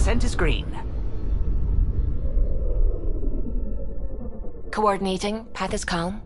Descent is green. Coordinating. Path is calm.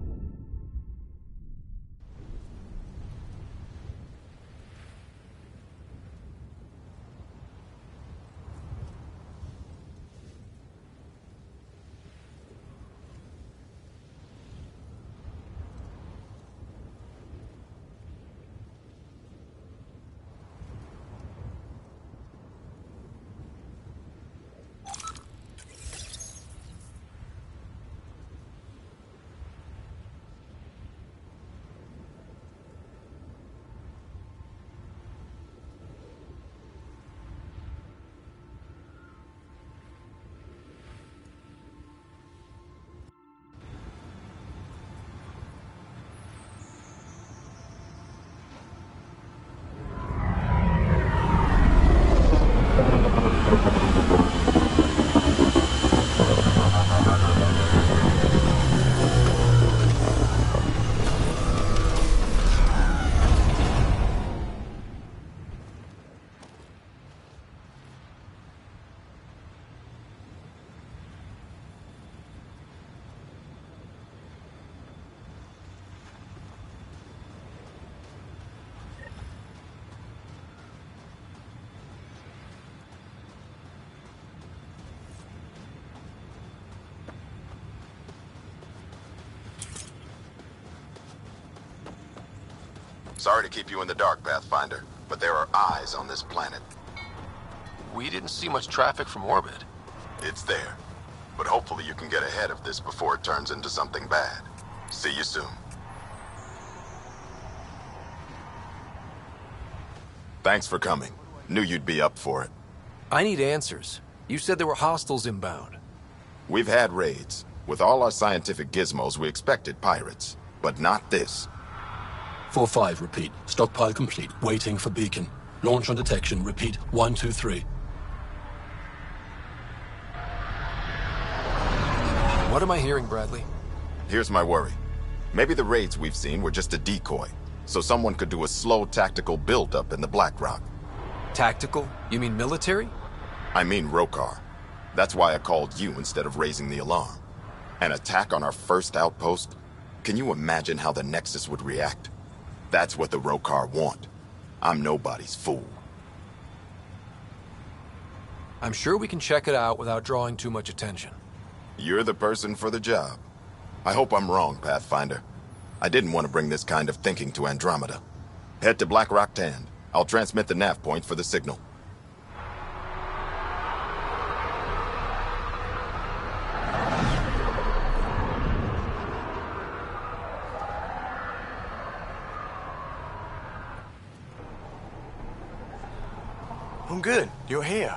Sorry to keep you in the dark, Pathfinder, but there are eyes on this planet. We didn't see much traffic from orbit. It's there. But hopefully you can get ahead of this before it turns into something bad. See you soon. Thanks for coming. Knew you'd be up for it. I need answers. You said there were hostiles inbound. We've had raids. With all our scientific gizmos, we expected pirates. But not this. 4-5, repeat. Stockpile complete. Waiting for beacon. Launch on detection. Repeat. 1, 2, 3. What am I hearing, Bradley? Here's my worry. Maybe the raids we've seen were just a decoy, so someone could do a slow tactical build-up in the Black Rock. Tactical? You mean military? I mean Roekaar. That's why I called you instead of raising the alarm. An attack on our first outpost? Can you imagine how the Nexus would react? That's what the Roekaar want. I'm nobody's fool. I'm sure we can check it out without drawing too much attention. You're the person for the job. I hope I'm wrong, Pathfinder. I didn't want to bring this kind of thinking to Andromeda. Head to Black Rock Tand. I'll transmit the nav point for the signal. I'm good. You're here.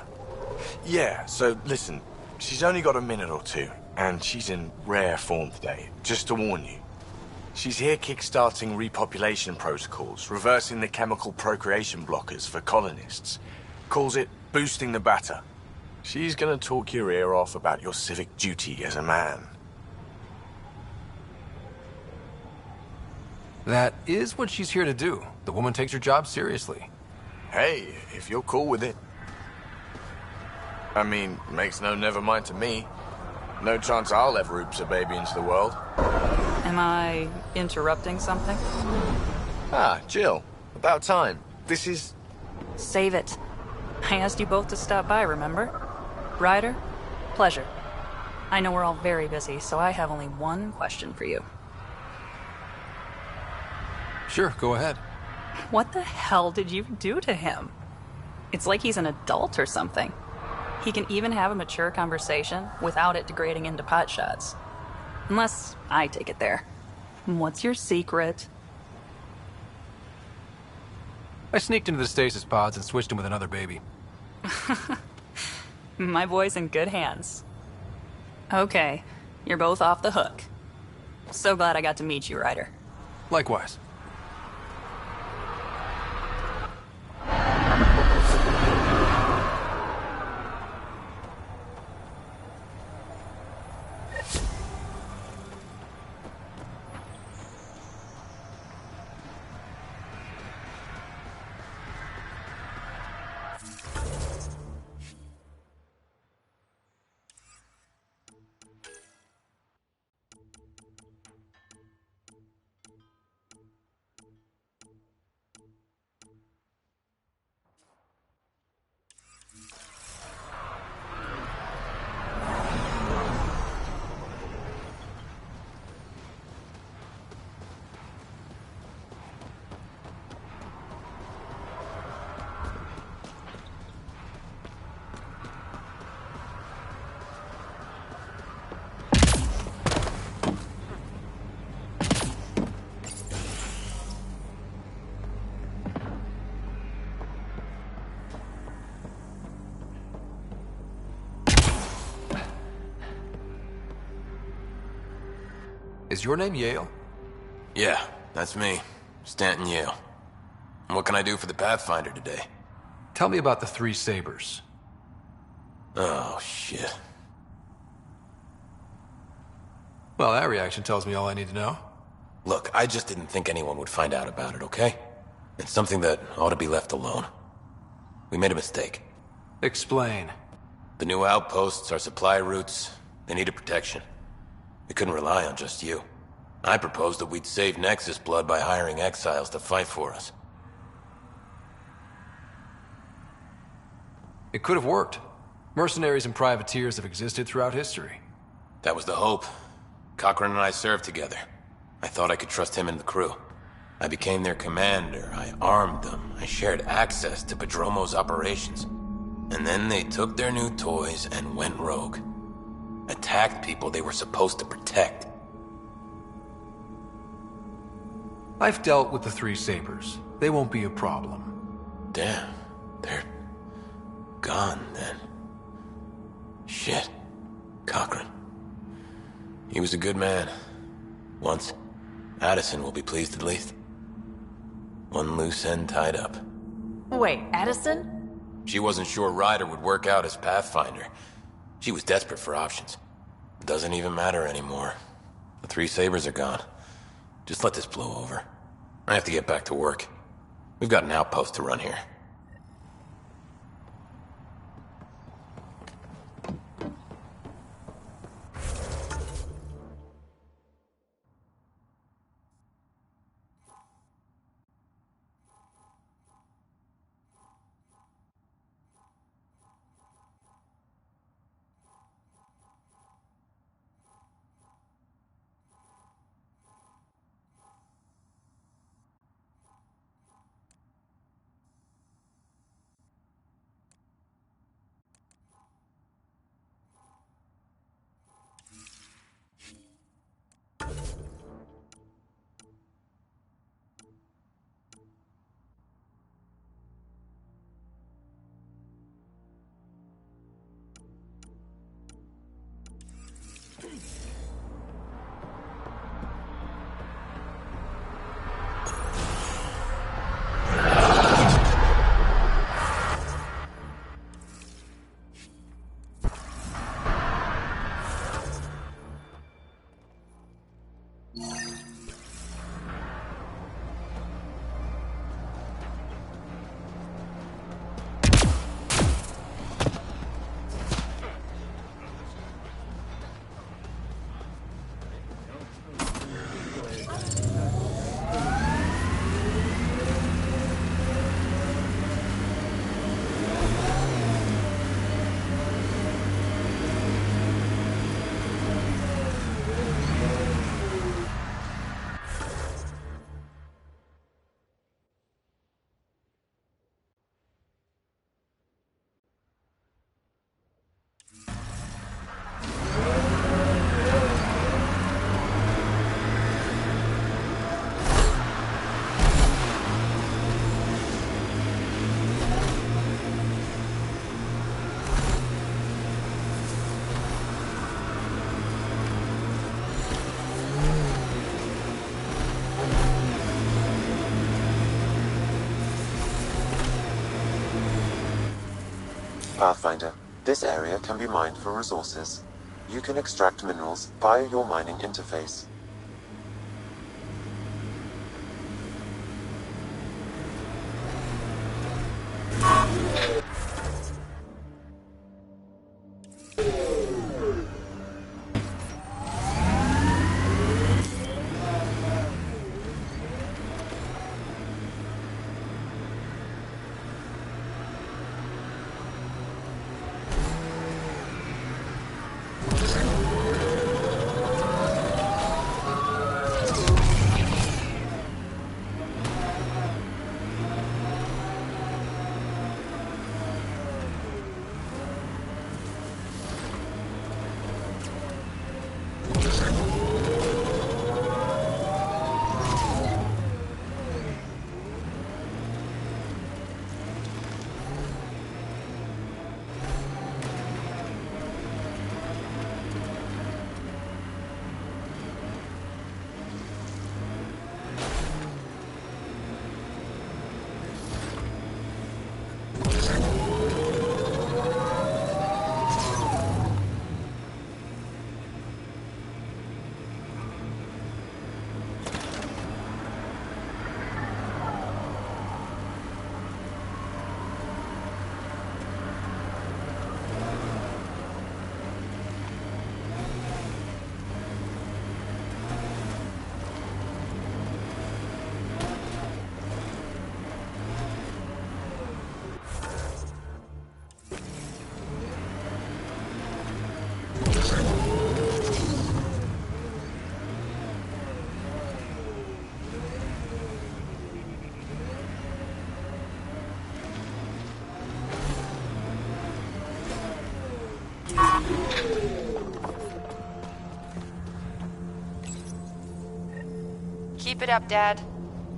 Yeah, so listen, she's only got a minute or two, and she's in rare form today, just to warn you. She's here kickstarting repopulation protocols, reversing the chemical procreation blockers for colonists. Calls it boosting the batter. She's gonna talk your ear off about your civic duty as a man. That is what she's here to do. The woman takes her job seriously. Hey, if you're cool with it. I mean, makes no never mind to me. No chance I'll ever oops a baby into the world. Am I interrupting something? Ah, Jill. About time. This is... Save it. I asked you both to stop by, remember? Ryder, pleasure. I know we're all very busy, so I have only one question for you. Sure, go ahead. What the hell did you do to him? It's like he's an adult or something. He can even have a mature conversation without it degrading into potshots. Unless I take it there. What's your secret? I sneaked into the stasis pods and switched him with another baby. My boy's in good hands. Okay, you're both off the hook. So glad I got to meet you, Ryder. Likewise. Is your name Yale? Yeah, that's me. Stanton Yale. And what can I do for the Pathfinder today? Tell me about the three sabers. Oh, shit. Well, that reaction tells me all I need to know. Look, I just didn't think anyone would find out about it, okay? It's something that ought to be left alone. We made a mistake. Explain. The new outposts, our supply routes, they needed protection. We couldn't rely on just you. I proposed that we'd save Nexus blood by hiring exiles to fight for us. It could have worked. Mercenaries and privateers have existed throughout history. That was the hope. Cochran and I served together. I thought I could trust him and the crew. I became their commander, I armed them, I shared access to Padromo's operations. And then they took their new toys and went rogue. Attacked people they were supposed to protect. I've dealt with the three sabers. They won't be a problem. Damn, they're gone then. Shit. Cochran. He was a good man. Once. Addison will be pleased at least. One loose end tied up. Wait, Addison? She wasn't sure Ryder would work out as Pathfinder. She was desperate for options. Doesn't even matter anymore. The three sabers are gone. Just let this blow over. I have to get back to work. We've got an outpost to run here. Pathfinder, this area can be mined for resources. You can extract minerals via your mining interface. Keep it up, Dad.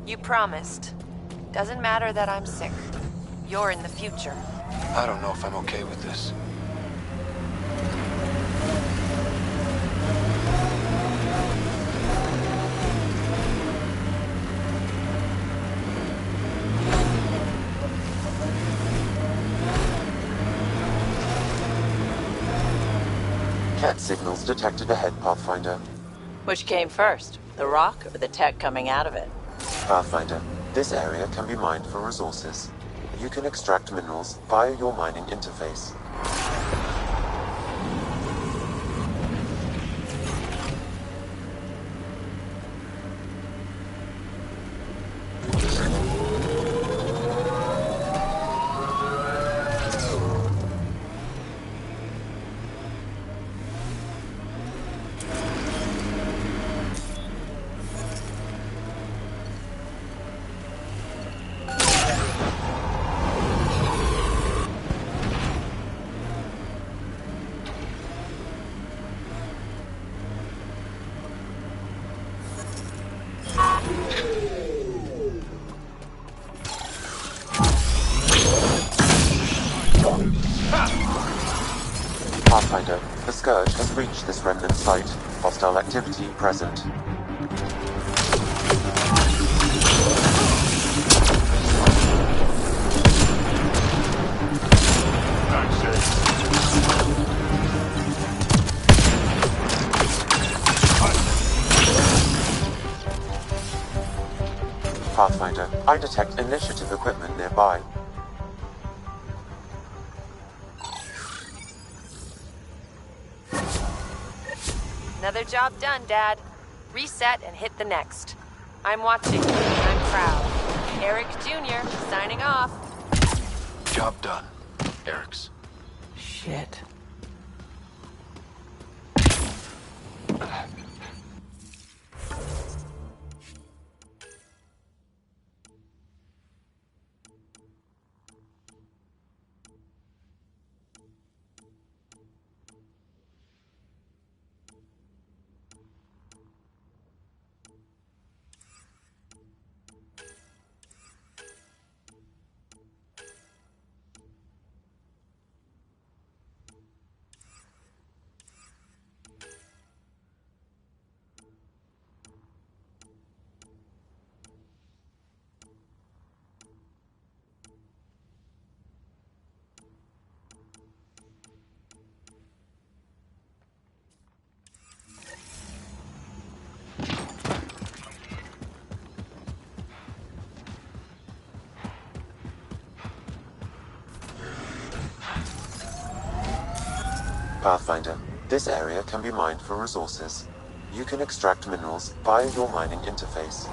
You promised. Doesn't matter that I'm sick. You're in the future. I don't know if I'm okay with this. Cat signals detected ahead, Pathfinder. Which came first, the rock or the tech coming out of it? Pathfinder, this area can be mined for resources. You can extract minerals via your mining interface. Pathfinder, the Scourge has reached this remnant site. Hostile activity present. Pathfinder, I detect initiative equipment nearby. Another job done, Dad. Reset and hit the next. I'm watching, and I'm proud. Eric Jr. signing off. Job done. Eric's. Shit. Pathfinder, this area can be mined for resources. You can extract minerals via your mining interface.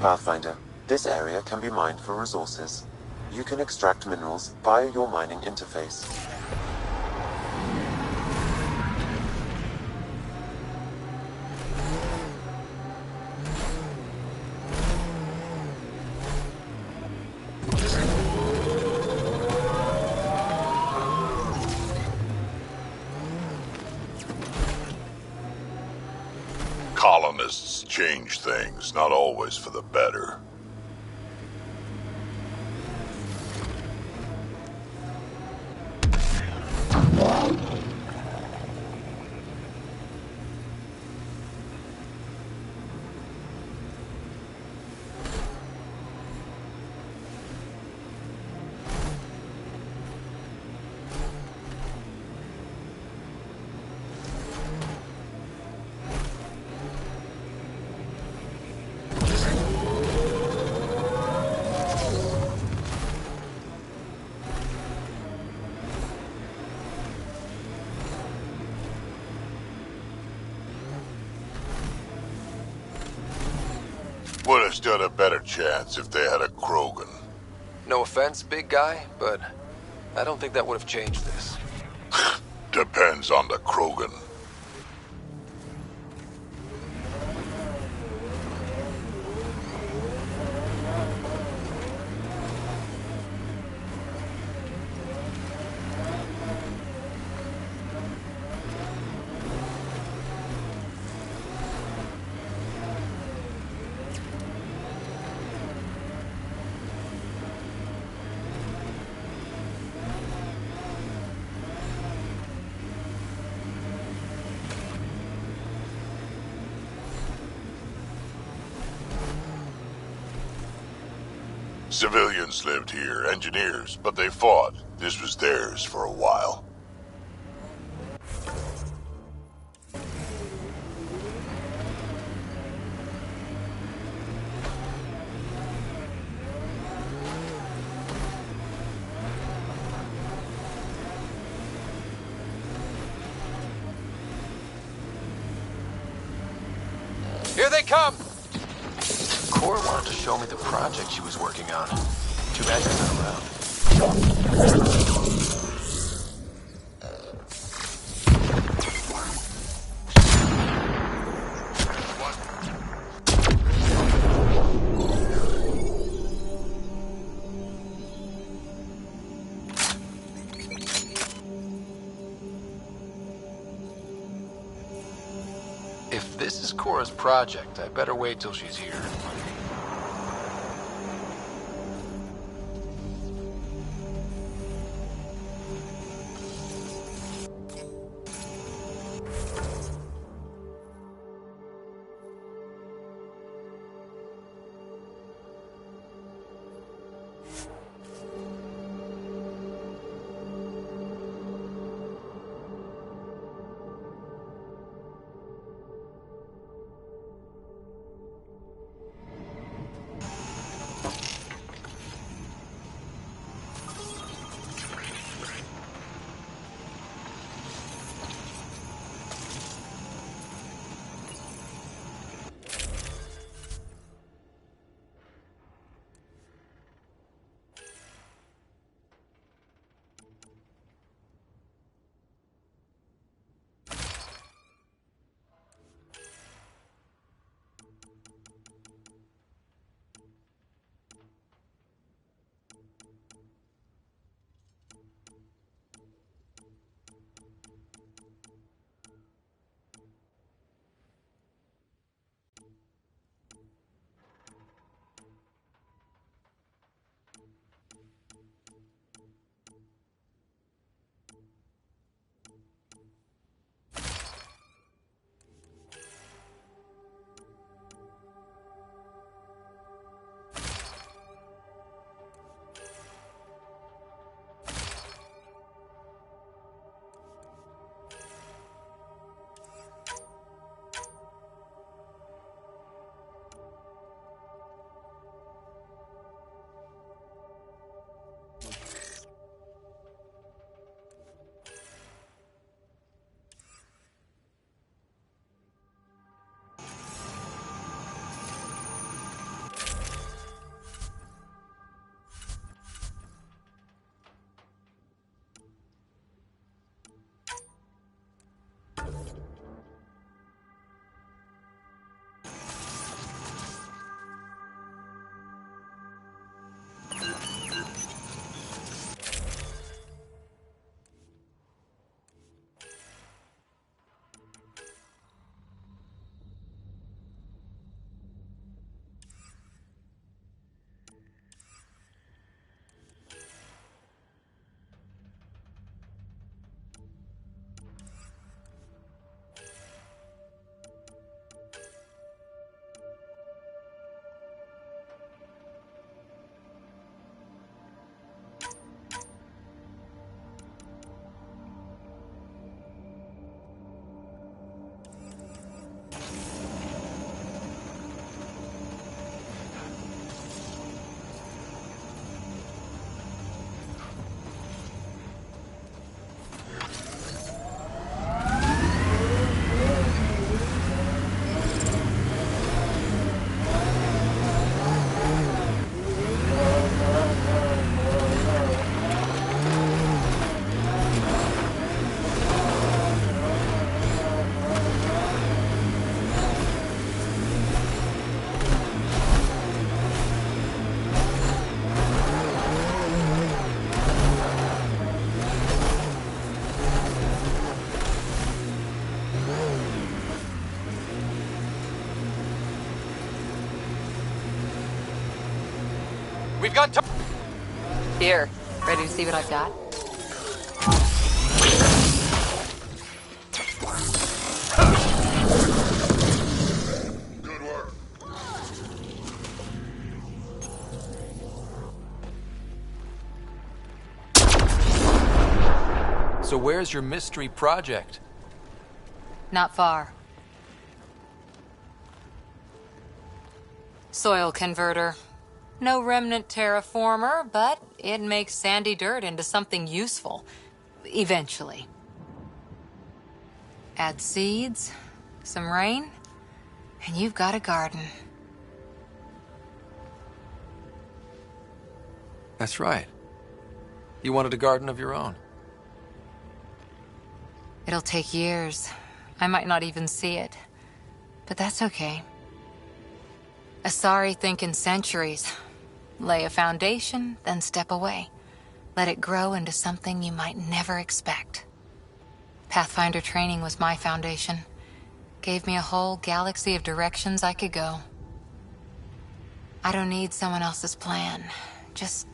Pathfinder, this area can be mined for resources. You can extract minerals via your mining interface. colonists change things, not always for the better. Would have stood a better chance if they had a Krogan. No offense, big guy, but I don't think that would have changed this. Depends on the Krogan. Civilians lived here, engineers, but they fought. This was theirs for a while. Here they come! Core wanted to show me the project she was working on. Too bad you're not around. If this is Cora's project, I better wait till she's here. We've got time. Here, ready to see what I've got? Good work. So where's your mystery project? Not far. Soil converter. No remnant terraformer, but it makes sandy dirt into something useful. Eventually. Add seeds, some rain, and you've got a garden. That's right. You wanted a garden of your own. It'll take years. I might not even see it. But that's okay. Asari think in centuries. Lay a foundation, then step away. Let it grow into something you might never expect. Pathfinder training was my foundation. Gave me a whole galaxy of directions I could go. I don't need someone else's plan. Just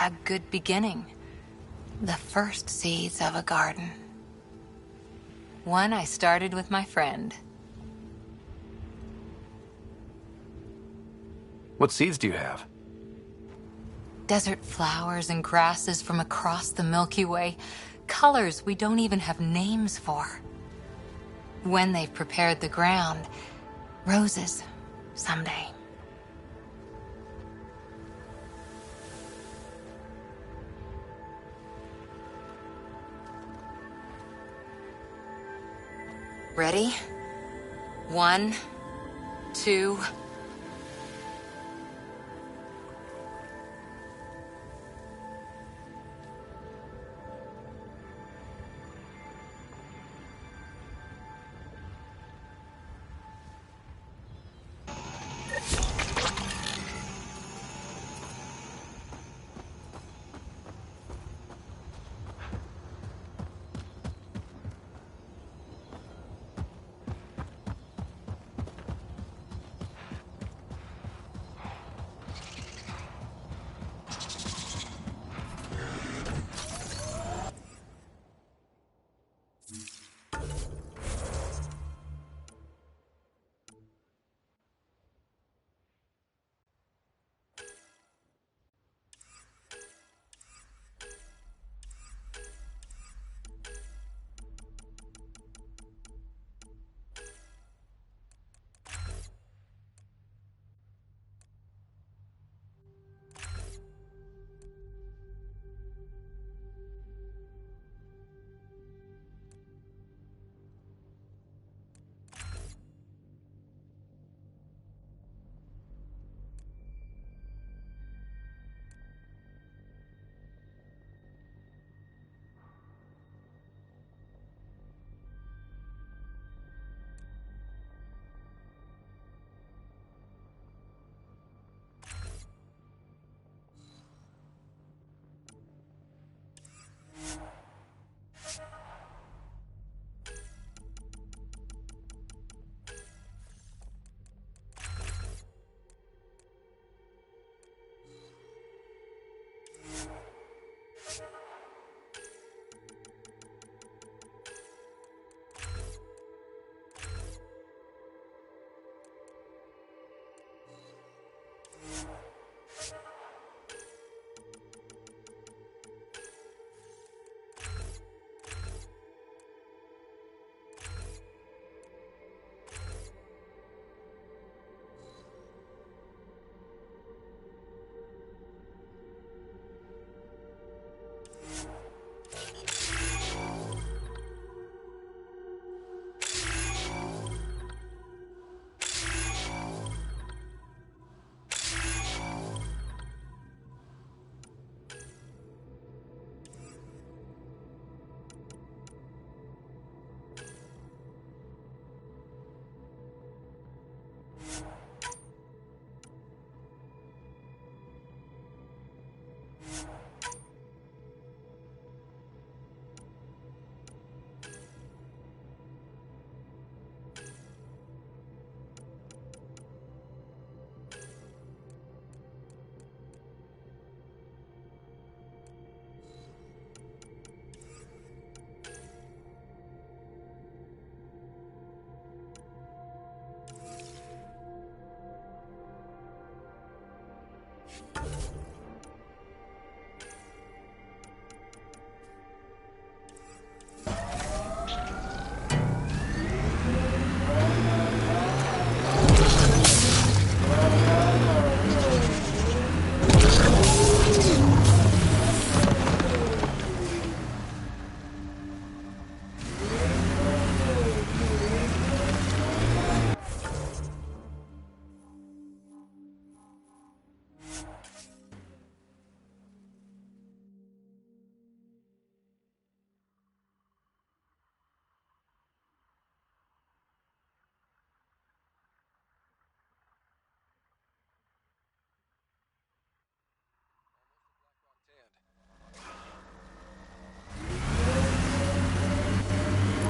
a good beginning. The first seeds of a garden. One I started with my friend. What seeds do you have? Desert flowers and grasses from across the Milky Way. Colors we don't even have names for. When they've prepared the ground, roses someday. Ready? 1, 2...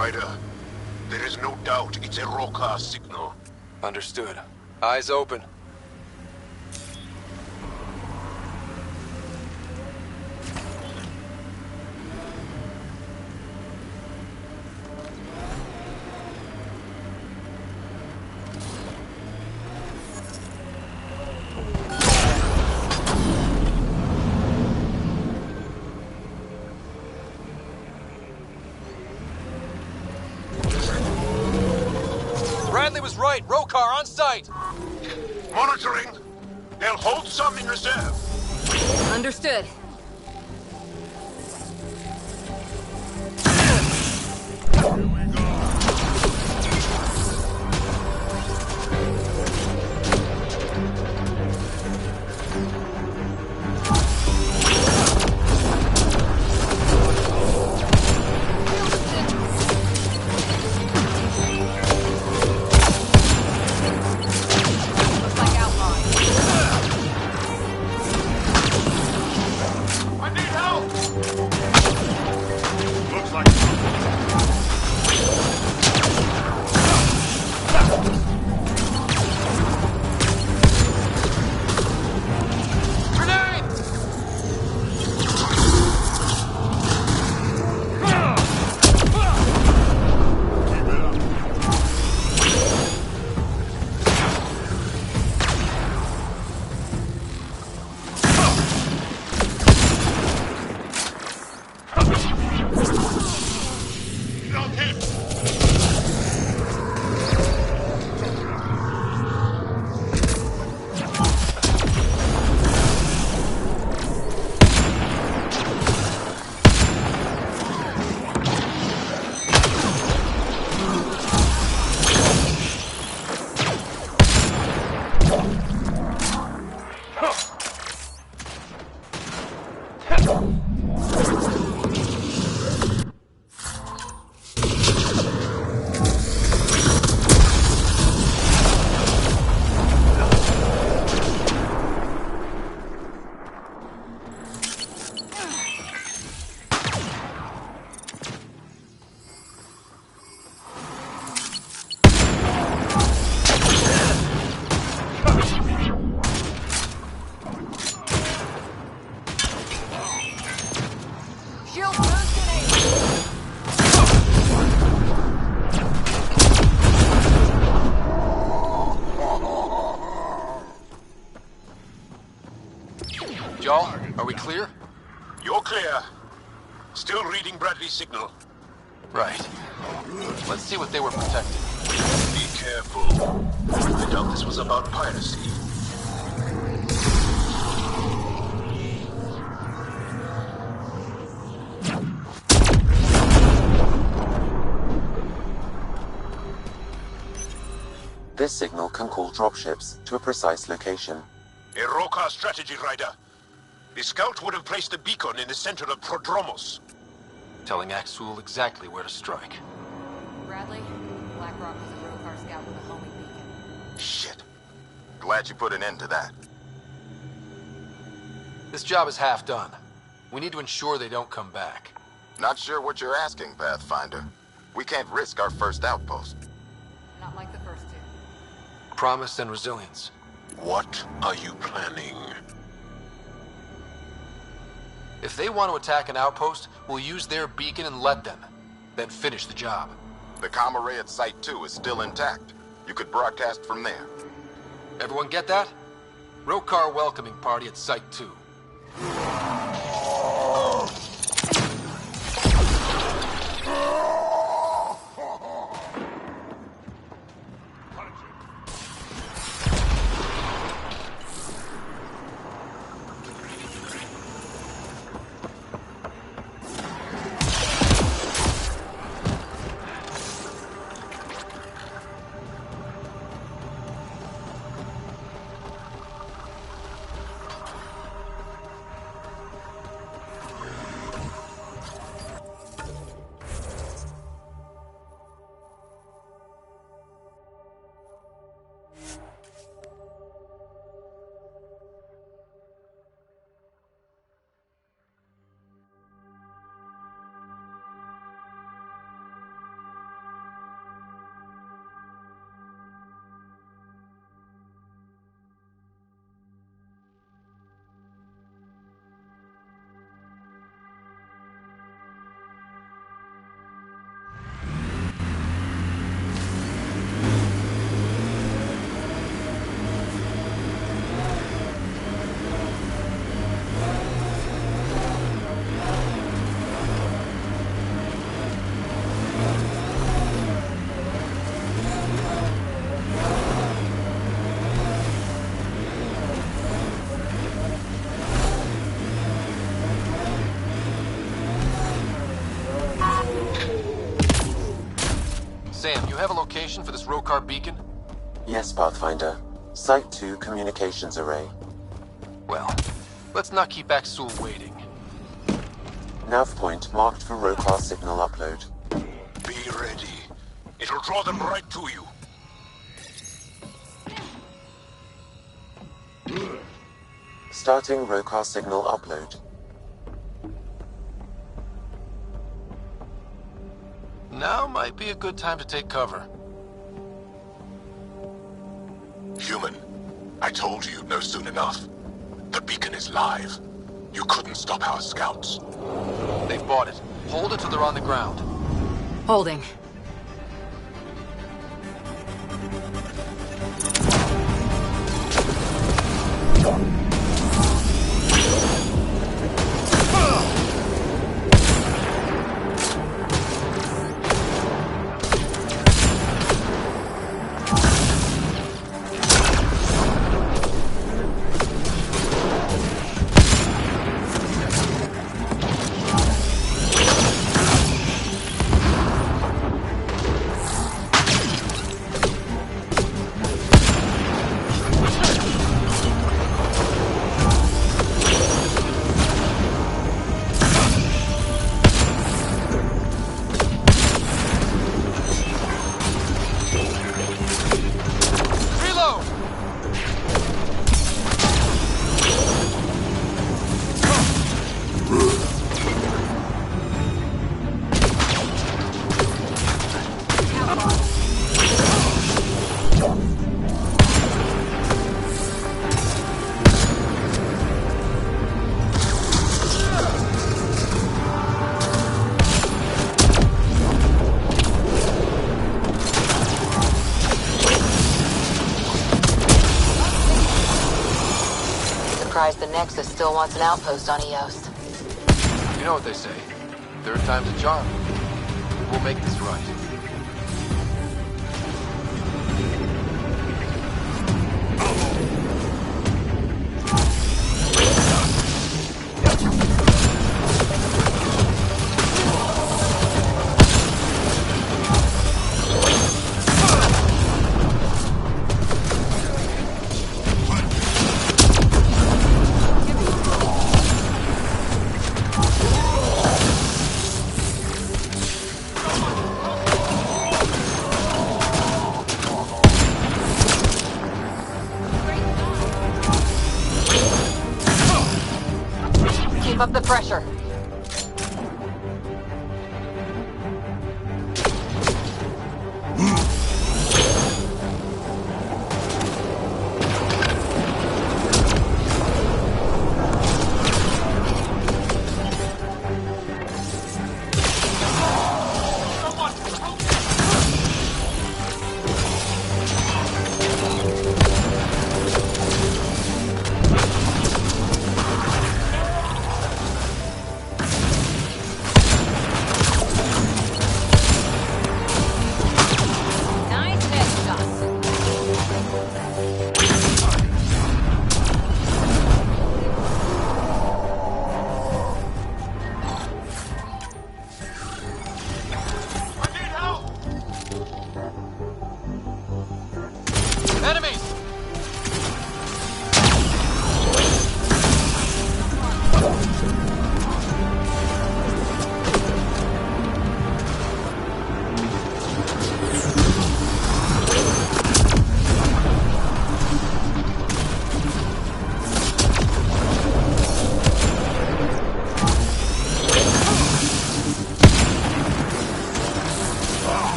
Ryder. There is no doubt it's a Roekaar signal. Understood. Eyes open. Bradley was right. Roekaar on site. Monitoring. They'll hold some in reserve. Understood. Y'all, are we clear? You're clear. Still reading Bradley's signal. Right. Let's see what they were protecting. Be careful. I doubt this was about piracy. This signal can call dropships to a precise location. A Roekaar strategy, Ryder. The scout would have placed the beacon in the center of Prodromos. Telling Axul exactly where to strike. Bradley, Blackrock was a Roekaar scout with a homing beacon. Shit. Glad you put an end to that. This job is half done. We need to ensure they don't come back. Not sure what you're asking, Pathfinder. We can't risk our first outpost. Not like the first two. Promise and resilience. What are you planning? If they want to attack an outpost, we'll use their beacon and let them. Then finish the job. The comm array at Site 2 is still intact. You could broadcast from there. Everyone get that? Roekaar welcoming party at Site 2. Sam, you have a location for this Roekaar beacon? Yes, Pathfinder. Site 2 communications array. Well, let's not keep Axel waiting. Nav point marked for Roekaar signal upload. Be ready. It'll draw them right to you. Starting Roekaar signal upload. Now might be a good time to take cover. Human, I told you you'd know soon enough. The beacon is live. You couldn't stop our scouts. They've bought it. Hold it till they're on the ground. Holding. The Nexus still wants an outpost on Eos. You know what they say. Third time's a charm. We'll make this right. Keep up the pressure.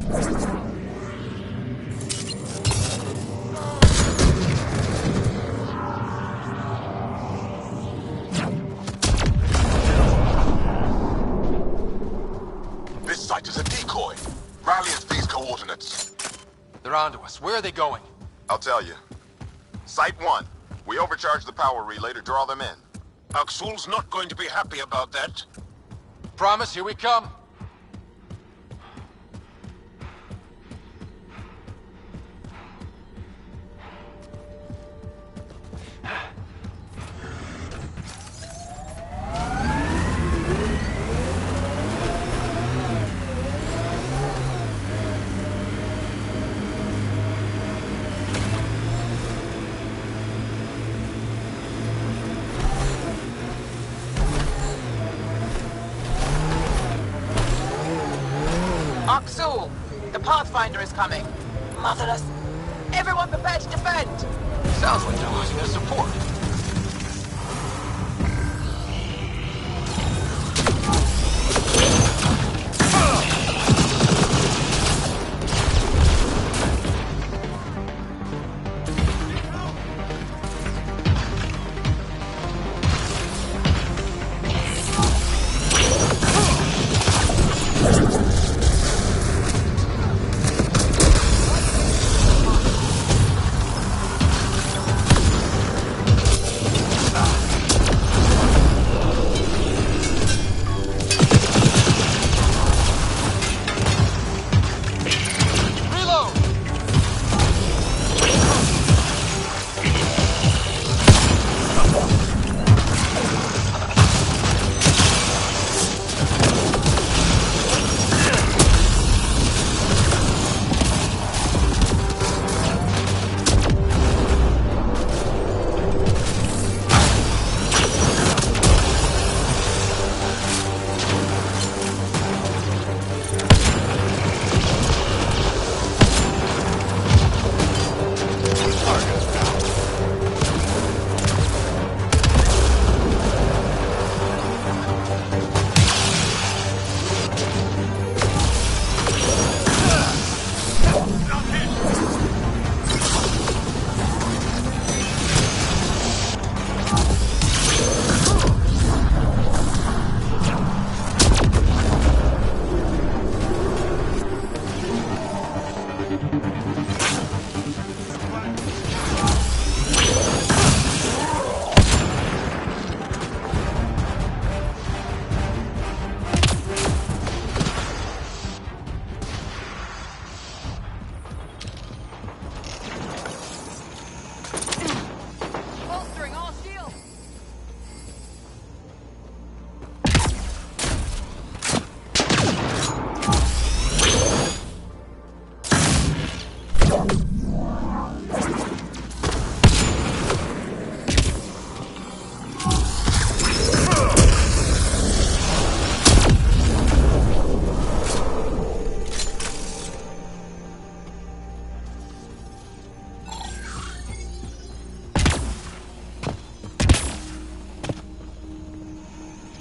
This site is a decoy. Rally at these coordinates. They're onto us. Where are they going? I'll tell you. Site 1. We overcharged the power relay to draw them in. Axel's not going to be happy about that. Promise, here we come. Axel, the Pathfinder is coming. Motherless. Everyone prepare to defend. Sounds like they're losing their support.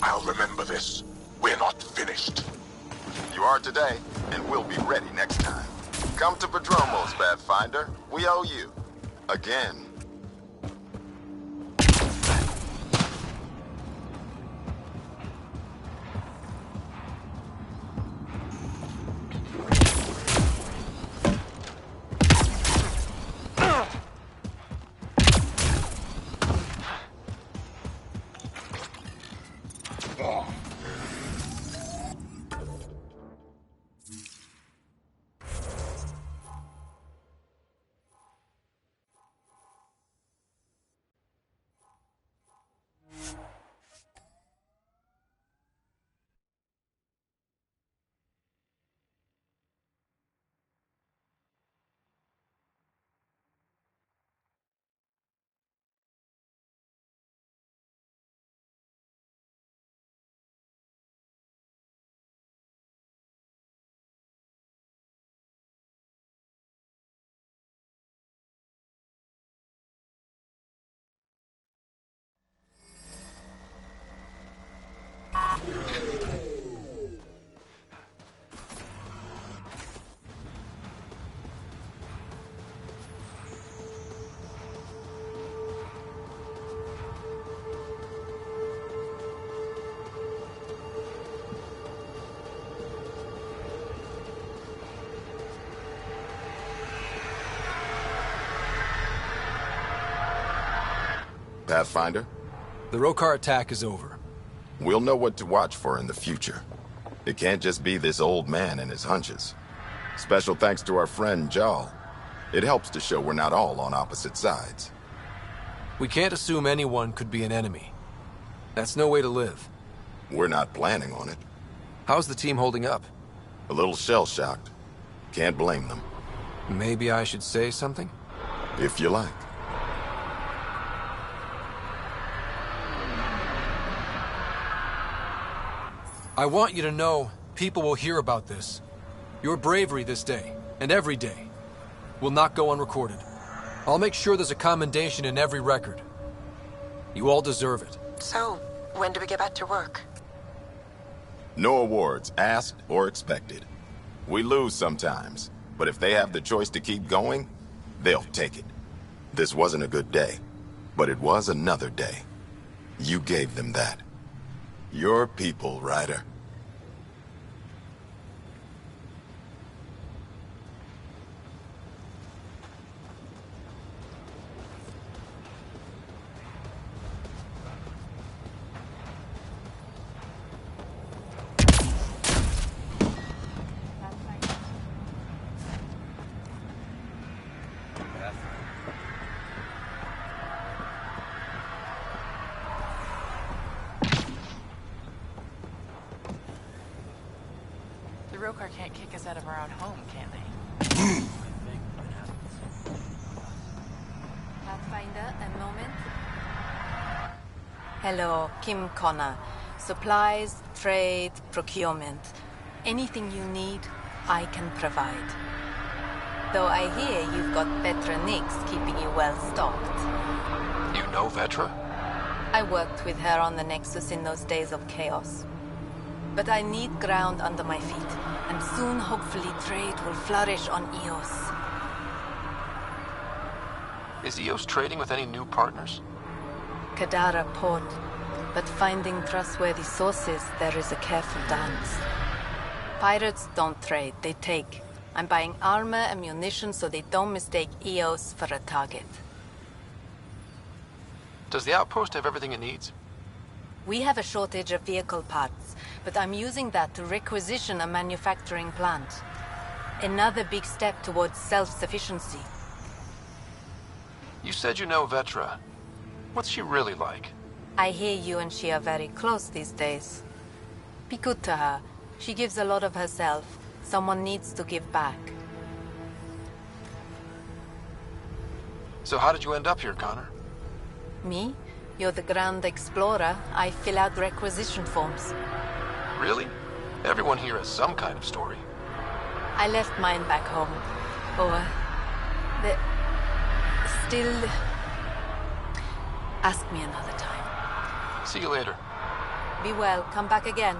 I'll remember this. We're not finished. You are today, and we'll be ready next time. Come to Padromo's, Pathfinder. We owe you. Again. Pathfinder? The Roekaar attack is over. We'll know what to watch for in the future. It can't just be this old man and his hunches. Special thanks to our friend Jarl. It helps to show we're not all on opposite sides. We can't assume anyone could be an enemy. That's no way to live. We're not planning on it. How's the team holding up? A little shell-shocked. Can't blame them. Maybe I should say something? If you like. I want you to know people will hear about this. Your bravery this day, and every day, will not go unrecorded. I'll make sure there's a commendation in every record. You all deserve it. So, when do we get back to work? No awards, asked or expected. We lose sometimes, but if they have the choice to keep going, they'll take it. This wasn't a good day, but it was another day. You gave them that. Your people, Ryder. The Roekaar can't kick us out of our own home, can they? Pathfinder, a moment. Hello, Kim Connor. Supplies, trade, procurement. Anything you need, I can provide. Though I hear you've got Vetra Nix keeping you well stocked. You know Vetra? I worked with her on the Nexus in those days of chaos. But I need ground under my feet, and soon hopefully trade will flourish on Eos. Is Eos trading with any new partners? Kadara port, but finding trustworthy sources, there is a careful dance. Pirates don't trade, they take. I'm buying armor and munitions so they don't mistake Eos for a target. Does the outpost have everything it needs? We have a shortage of vehicle parts, but I'm using that to requisition a manufacturing plant. Another big step towards self-sufficiency. You said you know Vetra. What's she really like? I hear you and she are very close these days. Be good to her. She gives a lot of herself. Someone needs to give back. So how did you end up here, Connor? Me? You're the Grand Explorer. I fill out requisition forms. Really? Everyone here has some kind of story. I left mine back home. Or... Still... Ask me another time. See you later. Be well. Come back again.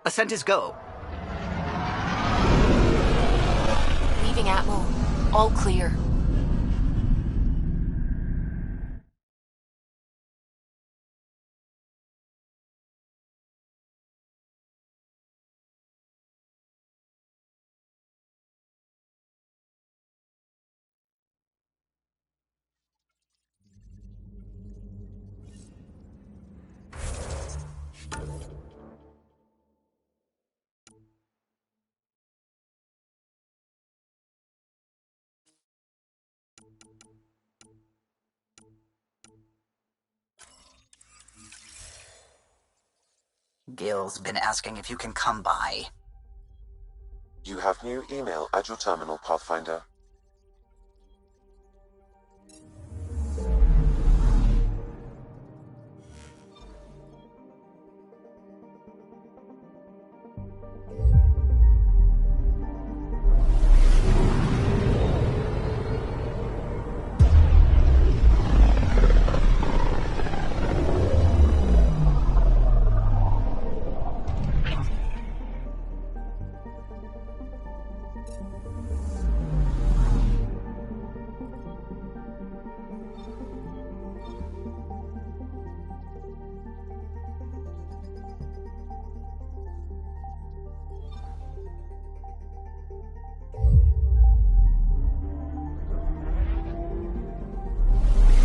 Ascent is go. Leaving Atmo. All clear. Gil's been asking if you can come by. You have new email at your terminal, Pathfinder.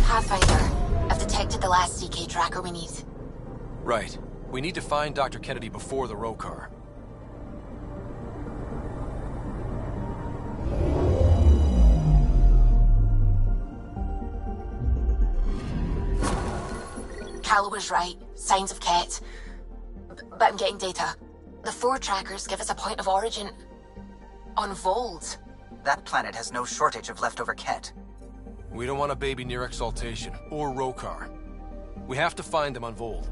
Pathfinder, I've detected the last CK tracker we need. Right. We need to find Dr. Kennedy before the Roekaar. Calla was right. Signs of Ket. But I'm getting data. The 4 trackers give us a point of origin on Vold. That planet has no shortage of leftover Ket. We don't want a baby near Exaltation, or Roekaar. We have to find them on Vold.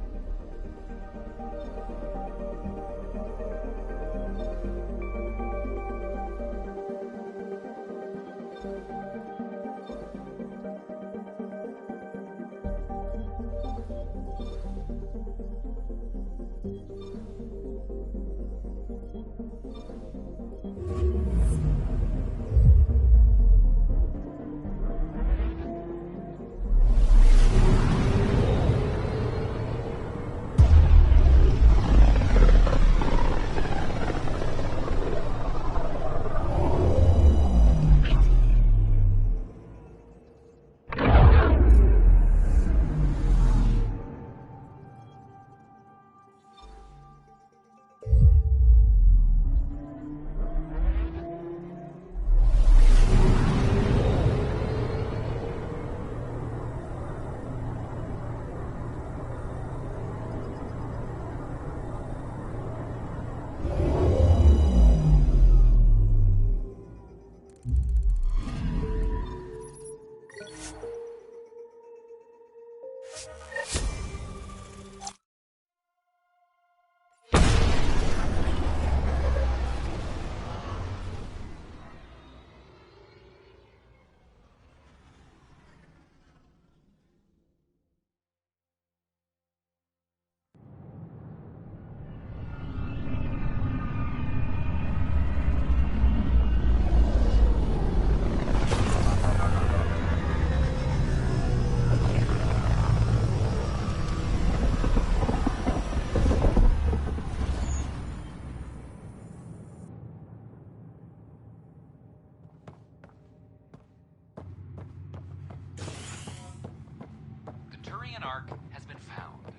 Turian Ark has been found,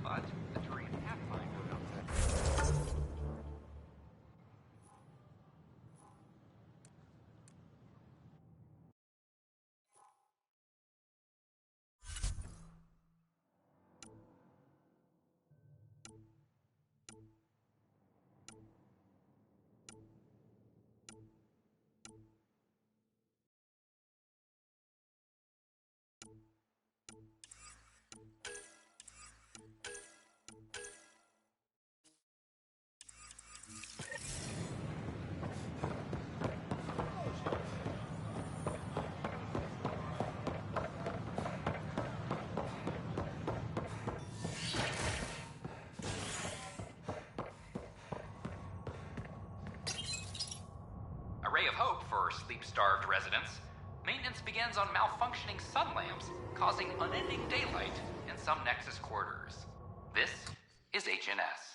but the Turian Pathfinder knows that. Ray of hope for sleep-starved residents. Maintenance begins on malfunctioning sun lamps, causing unending daylight in some Nexus quarters. This is HNS.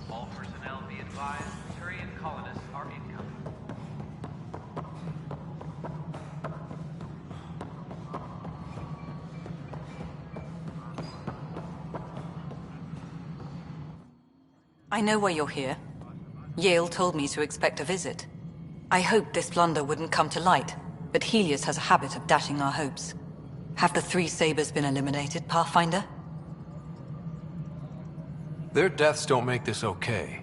All personnel be advised, I know why you're here. Yale told me to expect a visit. I hoped this blunder wouldn't come to light, but Helios has a habit of dashing our hopes. Have the three Sabers been eliminated, Pathfinder? Their deaths don't make this okay.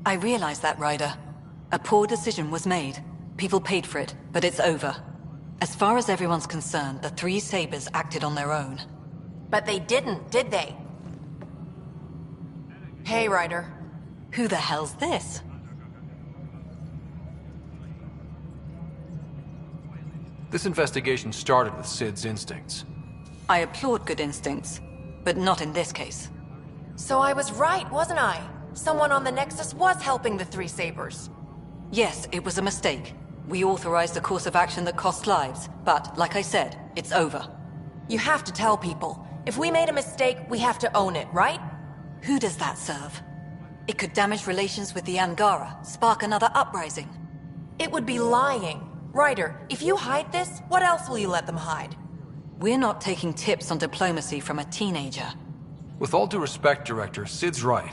I realize that, Ryder. A poor decision was made. People paid for it, but it's over. As far as everyone's concerned, the three Sabers acted on their own. But they didn't, did they? Hey, Ryder. Who the hell's this? This investigation started with Sid's instincts. I applaud good instincts, but not in this case. So I was right, wasn't I? Someone on the Nexus was helping the three Sabers. Yes, it was a mistake. We authorized a course of action that cost lives, but, like I said, it's over. You have to tell people. If we made a mistake, we have to own it, right? Who does that serve? It could damage relations with the Angara, spark another uprising. It would be lying. Ryder, if you hide this, what else will you let them hide? We're not taking tips on diplomacy from a teenager. With all due respect, Director, Sid's right.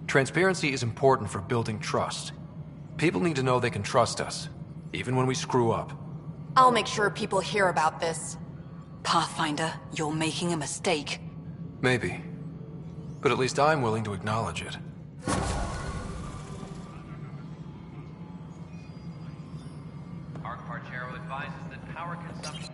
Transparency is important for building trust. People need to know they can trust us, even when we screw up. I'll make sure people hear about this. Pathfinder, you're making a mistake. Maybe. But at least I'm willing to acknowledge it. Arc Parchero advises that power consumption...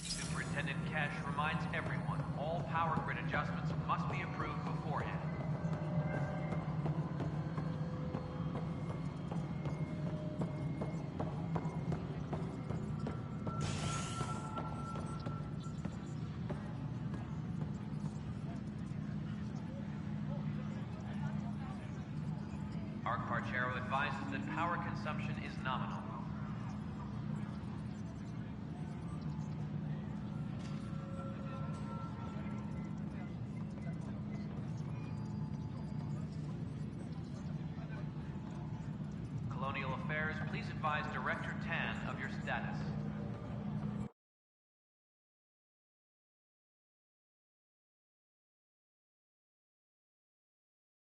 Superintendent Cash reminds everyone all power grid adjustments must be approved beforehand. Arc Parchero advises that power consumption is nominal. Colonial Affairs, please advise Director Tan of your status.